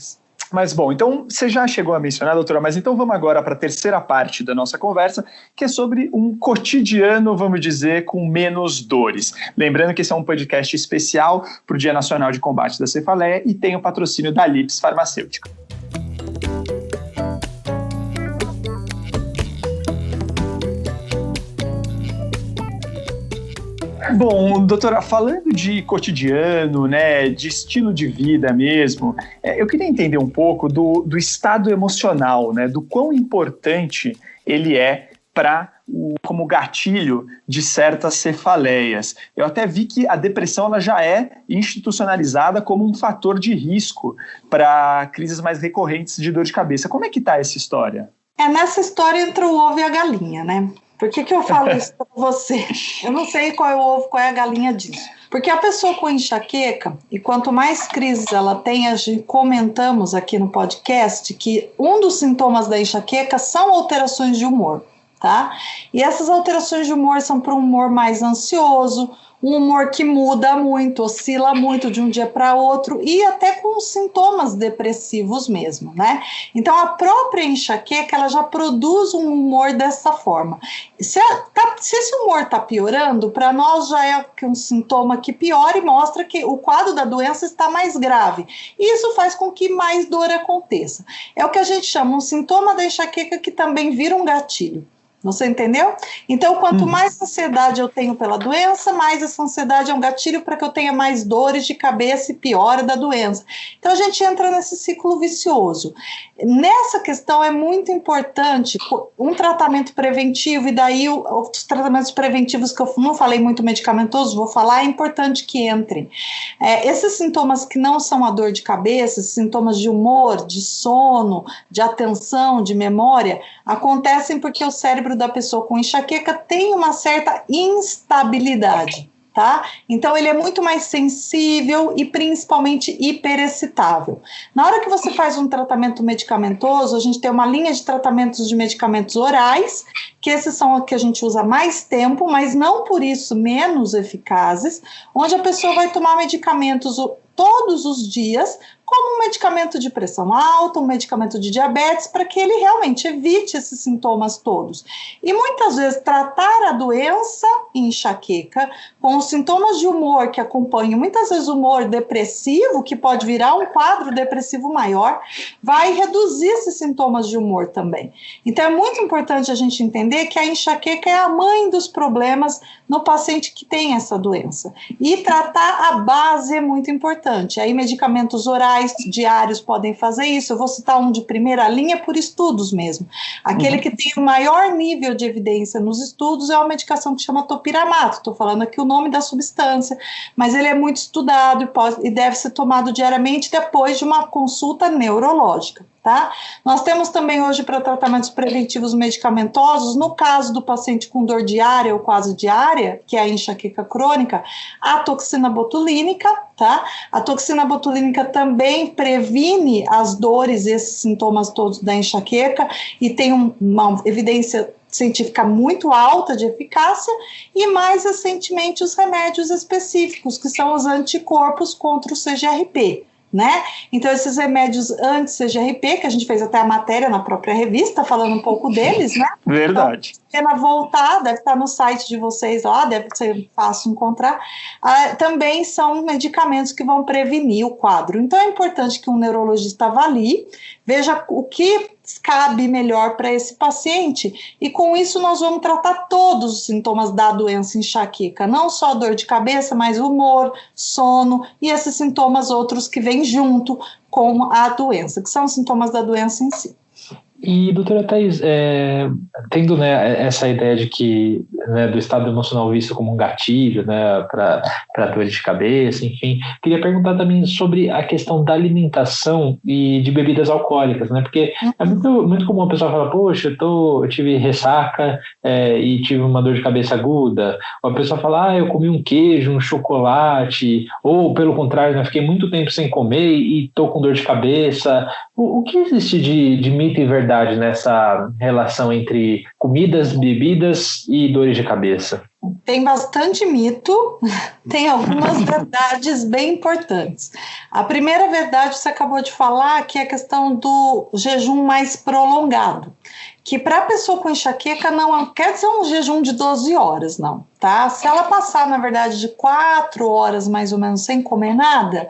Mas bom, então você já chegou a mencionar, doutora, mas então vamos agora para a terceira parte da nossa conversa, que é sobre um cotidiano, vamos dizer, com menos dores. Lembrando que esse é um podcast especial para o Dia Nacional de Combate da Cefaleia e tem o patrocínio da Lips Farmacêutica. Bom, doutora, falando de cotidiano, né, de estilo de vida mesmo, eu queria entender um pouco do estado emocional, né, do quão importante ele é como gatilho de certas cefaleias. Eu até vi que a depressão ela já é institucionalizada como um fator de risco para crises mais recorrentes de dor de cabeça. Como é que está essa história? Nessa história entra o ovo e a galinha, né? Por que eu falo isso para você? Eu não sei qual é o ovo, qual é a galinha disso. Porque a pessoa com enxaqueca, e quanto mais crises ela tem, a gente comentamos aqui no podcast que um dos sintomas da enxaqueca são alterações de humor, tá? E essas alterações de humor são para um humor mais ansioso, um humor que muda muito, oscila muito de um dia para outro e até com sintomas depressivos mesmo, né? Então, a própria enxaqueca, ela já produz um humor dessa forma. Se esse humor está piorando, para nós já é um sintoma que piora e mostra que o quadro da doença está mais grave. E isso faz com que mais dor aconteça. É o que a gente chama um sintoma da enxaqueca que também vira um gatilho. Você entendeu? Então, quanto mais ansiedade eu tenho pela doença, mais essa ansiedade é um gatilho para que eu tenha mais dores de cabeça e piora da doença. Então, a gente entra nesse ciclo vicioso. Nessa questão é muito importante um tratamento preventivo, e daí os tratamentos preventivos que eu não falei muito medicamentoso, vou falar, é importante que entrem. Esses sintomas que não são a dor de cabeça, sintomas de humor, de sono, de atenção, de memória, acontecem porque o cérebro da pessoa com enxaqueca tem uma certa instabilidade, tá? Então ele é muito mais sensível e principalmente hiperexcitável. Na hora que você faz um tratamento medicamentoso, a gente tem uma linha de tratamentos de medicamentos orais, que esses são os que a gente usa mais tempo, mas não por isso menos eficazes, onde a pessoa vai tomar medicamentos todos os dias, como um medicamento de pressão alta, um medicamento de diabetes, para que ele realmente evite esses sintomas todos. E muitas vezes tratar a doença enxaqueca com os sintomas de humor que acompanham, muitas vezes humor depressivo, que pode virar um quadro depressivo maior, vai reduzir esses sintomas de humor também. Então é muito importante a gente entender que a enxaqueca é a mãe dos problemas no paciente que tem essa doença. E tratar a base é muito importante. Aí medicamentos orais diários podem fazer isso. Eu vou citar um de primeira linha por estudos mesmo. Aquele que tem o maior nível de evidência nos estudos é uma medicação que chama topiramato. Estou falando aqui o nome da substância, mas ele é muito estudado e deve ser tomado diariamente depois de uma consulta neurológica. Tá? Nós temos também hoje para tratamentos preventivos medicamentosos, no caso do paciente com dor diária ou quase diária, que é a enxaqueca crônica, a toxina botulínica, tá? A toxina botulínica também previne as dores, esses sintomas todos da enxaqueca, e tem uma evidência científica muito alta de eficácia, e mais recentemente os remédios específicos, que são os anticorpos contra o CGRP. Né? Então esses remédios anti-CGRP, que a gente fez até a matéria na própria revista, falando um pouco deles, né? Verdade. Então, pena voltar, deve estar no site de vocês lá, deve ser fácil encontrar, também são medicamentos que vão prevenir o quadro. Então é importante que um neurologista avalie, veja o que cabe melhor para esse paciente, e com isso nós vamos tratar todos os sintomas da doença enxaqueca, não só dor de cabeça, mas humor, sono e esses sintomas outros que vêm junto com a doença, que são os sintomas da doença em si. E, doutora Thaís, tendo, né, essa ideia de que, né, do estado emocional visto como um gatilho, né, para dor de cabeça, enfim, queria perguntar também sobre a questão da alimentação e de bebidas alcoólicas, né, porque é muito comum a pessoa falar, poxa, eu tive ressaca e tive uma dor de cabeça aguda, ou a pessoa fala, eu comi um queijo, um chocolate, ou pelo contrário, né, fiquei muito tempo sem comer e estou com dor de cabeça. O que existe de mito e verdade nessa relação entre comidas, bebidas e dores de cabeça? Tem bastante mito, tem algumas verdades bem importantes. A primeira verdade você acabou de falar, que é a questão do jejum mais prolongado, que para a pessoa com enxaqueca não quer dizer um jejum de 12 horas, não, tá? Se ela passar, na verdade, de 4 horas mais ou menos sem comer nada,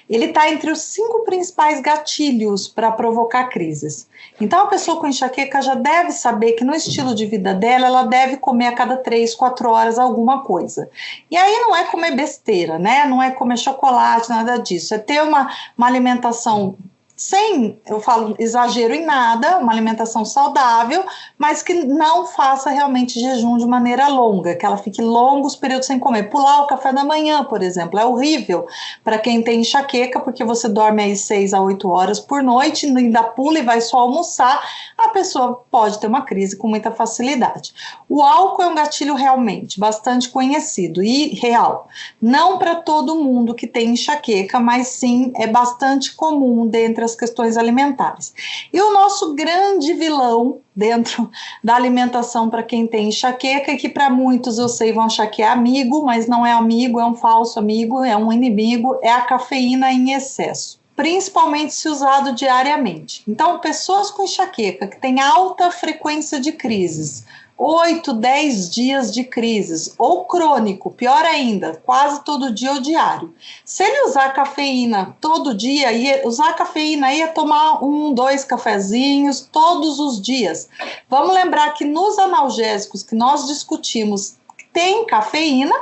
ele está entre os 5 principais gatilhos para provocar crises. Então, a pessoa com enxaqueca já deve saber que no estilo de vida dela, ela deve comer a cada 3, 4 horas alguma coisa. E aí não é comer besteira, né? Não é comer chocolate, nada disso. É ter uma alimentação sem, eu falo, exagero em nada, uma alimentação saudável, mas que não faça realmente jejum de maneira longa, que ela fique longos períodos sem comer. Pular o café da manhã, por exemplo, é horrível para quem tem enxaqueca, porque você dorme aí 6 a 8 horas por noite, ainda pula e vai só almoçar, a pessoa pode ter uma crise com muita facilidade. O álcool é um gatilho realmente bastante conhecido e real. Não para todo mundo que tem enxaqueca, mas sim é bastante comum dentre as questões alimentares. E o nosso grande vilão dentro da alimentação para quem tem enxaqueca, que para muitos eu sei vão achar que é amigo, mas não é amigo, é um falso amigo, é um inimigo, é a cafeína em excesso, principalmente se usado diariamente. Então, pessoas com enxaqueca que têm alta frequência de crises, 8, 10 dias de crises, ou crônico, pior ainda, quase todo dia ou diário. Se ele usar cafeína todo dia, ia tomar 1, 2 cafezinhos todos os dias. Vamos lembrar que nos analgésicos que nós discutimos, tem cafeína,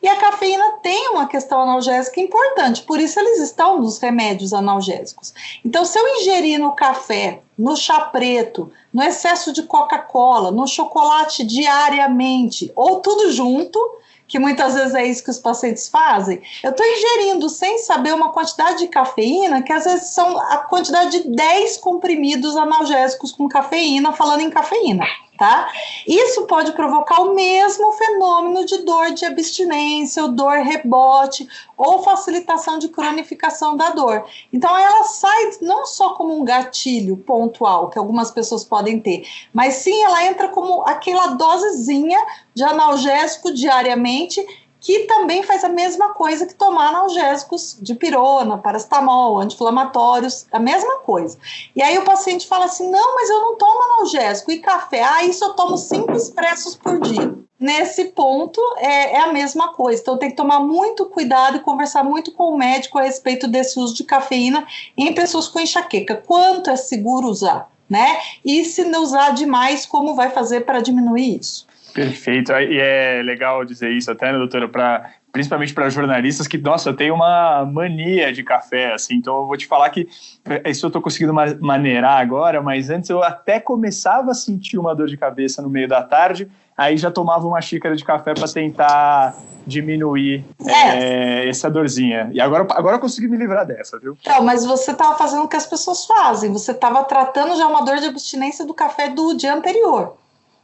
e a cafeína tem uma questão analgésica importante, por isso eles estão nos remédios analgésicos. Então, se eu ingerir no café, no chá preto, no excesso de Coca-Cola, no chocolate diariamente, ou tudo junto, que muitas vezes é isso que os pacientes fazem, eu estou ingerindo sem saber uma quantidade de cafeína, que às vezes são a quantidade de 10 comprimidos analgésicos com cafeína, falando em cafeína. Tá? Isso pode provocar o mesmo fenômeno de dor de abstinência, ou dor rebote, ou facilitação de cronificação da dor. Então, ela sai não só como um gatilho pontual, que algumas pessoas podem ter, mas sim ela entra como aquela dosezinha de analgésico diariamente, que também faz a mesma coisa que tomar analgésicos de pirona, paracetamol, anti-inflamatórios, a mesma coisa. E aí o paciente fala assim, não, mas eu não tomo analgésico e café, isso eu tomo 5 expressos por dia. Nesse ponto é a mesma coisa, então tem que tomar muito cuidado e conversar muito com o médico a respeito desse uso de cafeína em pessoas com enxaqueca, quanto é seguro usar, né? E se não usar demais, como vai fazer para diminuir isso? Perfeito, e é legal dizer isso até, né, doutora, principalmente para jornalistas que, nossa, eu tenho uma mania de café, assim, então eu vou te falar que isso eu estou conseguindo maneirar agora, mas antes eu até começava a sentir uma dor de cabeça no meio da tarde, aí já tomava uma xícara de café para tentar diminuir essa dorzinha, e agora eu consegui me livrar dessa, viu? Então, mas você estava fazendo o que as pessoas fazem, você estava tratando já uma dor de abstinência do café do dia anterior.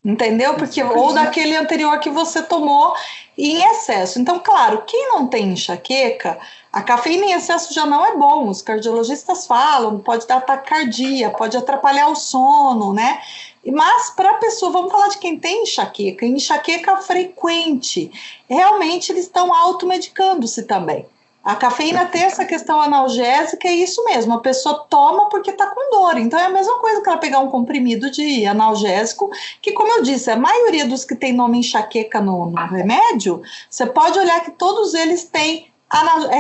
Entendeu? Porque, ou daquele anterior que você tomou em excesso. Então, claro, quem não tem enxaqueca, a cafeína em excesso já não é bom. Os cardiologistas falam, pode dar taquicardia, pode atrapalhar o sono, né? Mas para a pessoa, vamos falar de quem tem enxaqueca frequente, realmente eles estão automedicando-se também. A cafeína tem essa questão analgésica, é isso mesmo, a pessoa toma porque está com dor, então é a mesma coisa que ela pegar um comprimido de analgésico, que como eu disse, a maioria dos que tem nome enxaqueca no remédio, você pode olhar que todos eles têm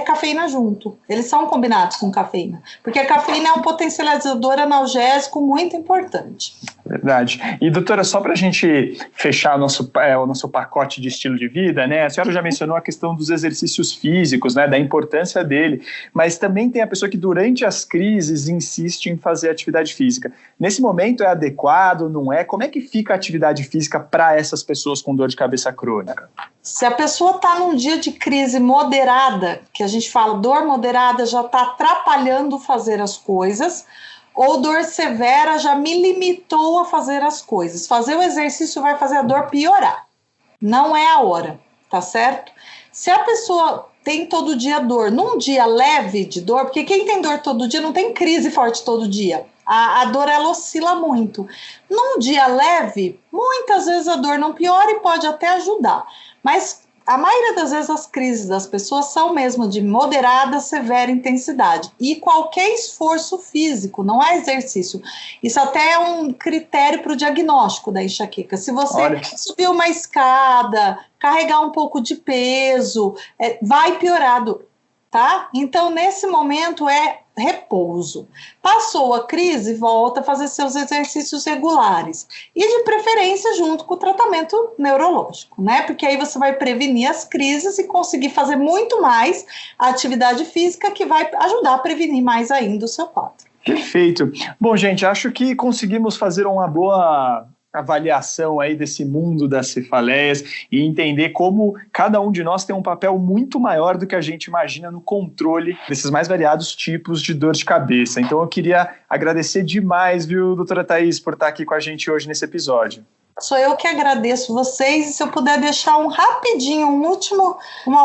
cafeína junto, eles são combinados com cafeína, porque a cafeína é um potencializador analgésico muito importante. Verdade. E doutora, só para a gente fechar o nosso pacote de estilo de vida, né? A senhora já mencionou a questão dos exercícios físicos, né? Da importância dele, mas também tem a pessoa que durante as crises insiste em fazer atividade física. Nesse momento é adequado, não é? Como é que fica a atividade física para essas pessoas com dor de cabeça crônica? Se a pessoa está num dia de crise moderada, que a gente fala dor moderada já está atrapalhando fazer as coisas, ou dor severa já me limitou a fazer as coisas. Fazer o exercício vai fazer a dor piorar. Não é a hora, tá certo? Se a pessoa tem todo dia dor, num dia leve de dor, porque quem tem dor todo dia não tem crise forte todo dia. A dor, ela oscila muito. Num dia leve, muitas vezes a dor não piora e pode até ajudar. Mas a maioria das vezes as crises das pessoas são mesmo de moderada, severa intensidade. E qualquer esforço físico, não é exercício. Isso até é um critério para o diagnóstico da enxaqueca. Se você subir uma escada, carregar um pouco de peso, vai piorar a dor, tá? Então, nesse momento é repouso. Passou a crise, volta a fazer seus exercícios regulares. E de preferência junto com o tratamento neurológico, né? Porque aí você vai prevenir as crises e conseguir fazer muito mais a atividade física que vai ajudar a prevenir mais ainda o seu quadro. Perfeito. Bom, gente, acho que conseguimos fazer uma boa avaliação aí desse mundo das cefaleias e entender como cada um de nós tem um papel muito maior do que a gente imagina no controle desses mais variados tipos de dor de cabeça. Então eu queria agradecer demais, viu, doutora Thaís, por estar aqui com a gente hoje nesse episódio. Sou eu que agradeço vocês, e se eu puder deixar uma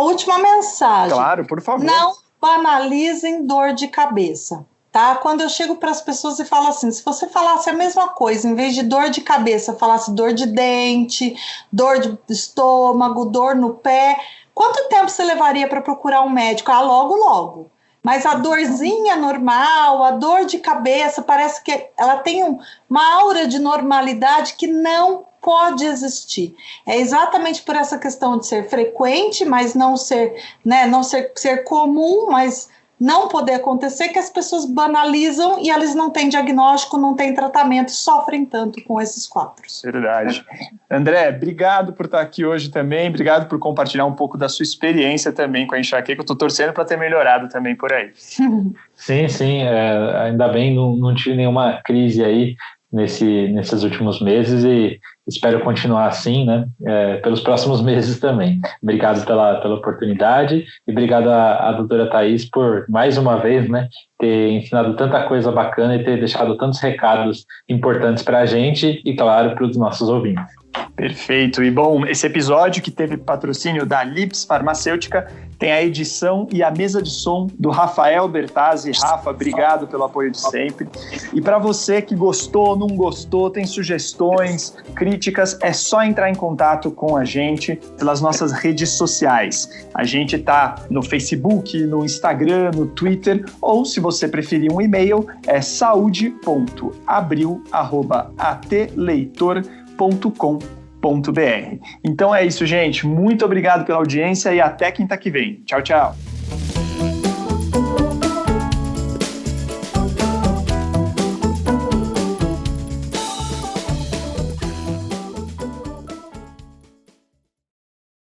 última mensagem. Claro, por favor. Não banalizem dor de cabeça. Tá? Quando eu chego para as pessoas e falo assim, se você falasse a mesma coisa, em vez de dor de cabeça, falasse dor de dente, dor de estômago, dor no pé, quanto tempo você levaria para procurar um médico? Logo, logo. Mas a dorzinha normal, a dor de cabeça, parece que ela tem uma aura de normalidade que não pode existir. É exatamente por essa questão de ser frequente, mas não ser, né, ser comum, mas não poder acontecer, que as pessoas banalizam e elas não têm diagnóstico, não têm tratamento, sofrem tanto com esses quadros. Verdade. André, obrigado por estar aqui hoje também, obrigado por compartilhar um pouco da sua experiência também com a enxaqueca. Eu estou torcendo para ter melhorado também por aí. Sim, ainda bem, não tive nenhuma crise aí nesses últimos meses e espero continuar assim, né, pelos próximos meses também. Obrigado pela oportunidade e obrigado à doutora Thaís por, mais uma vez, né, ter ensinado tanta coisa bacana e ter deixado tantos recados importantes para a gente e, claro, para os nossos ouvintes. Perfeito. E, bom, esse episódio que teve patrocínio da Lips Farmacêutica tem a edição e a mesa de som do Rafael Bertazzi. Rafa, obrigado pelo apoio de sempre. E para você que gostou, não gostou, tem sugestões, críticas, é só entrar em contato com a gente pelas nossas redes sociais. A gente está no Facebook, no Instagram, no Twitter, ou se você preferir um e-mail, é saude.abril@atleitor.com.br. Então é isso, gente. Muito obrigado pela audiência e até quinta que vem. Tchau, tchau.